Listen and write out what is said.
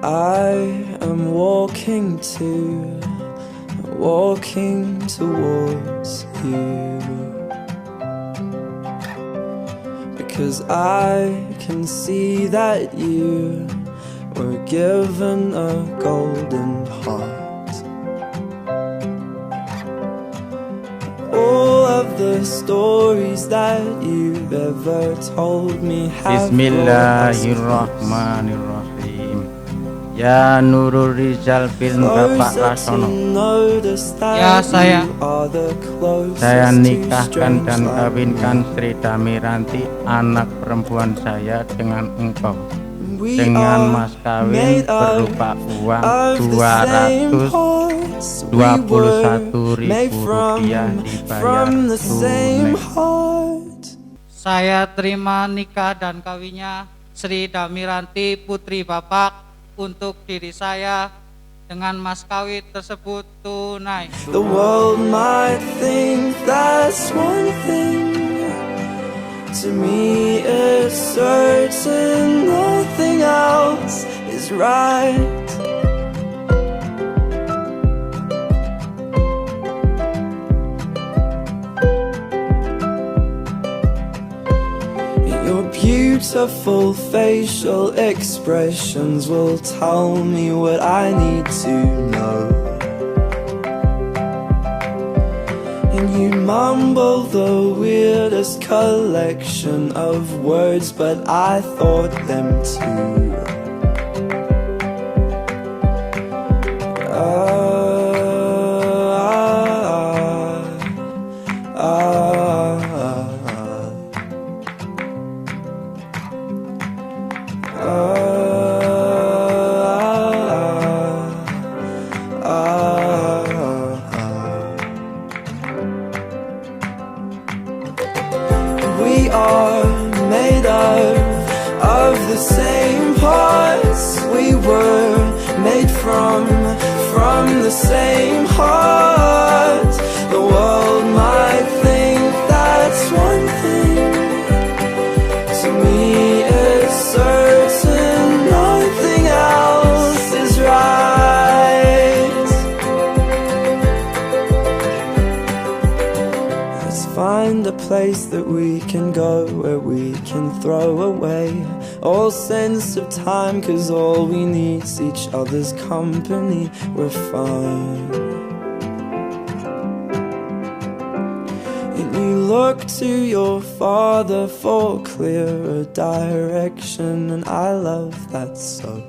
I am walking towards you, because I can see that you were given a golden heart. All of the stories that you've ever told me have Bismillahirrahmanirrahim. Ya Nurul Rizal bin Bapak Lasono. Ya saya nikahkan dan kawinkan Sri Dami Ranti, anak perempuan saya, dengan engkau, dengan mas kawin berupa uang Rp221.000 dibayar tunai. Saya terima nikah dan kawinnya Sri Dami Ranti Putri Bapak untuk diri saya dengan mas kawin tersebut tunai. The world might think that's one thing. To me it's certain nothing else is right. Your beautiful facial expressions will tell me what I need to know. And you mumble the weirdest collection of words, but I thought them too. We are made of the same parts. We were made from the same heart. The world might think that's one thing. To me it's certain nothing else is right. Let's find a place that we can go, where we can throw away all sense of time, 'cause all we need's each other's company. We're fine. And you look to your father for clearer direction, and I love that so.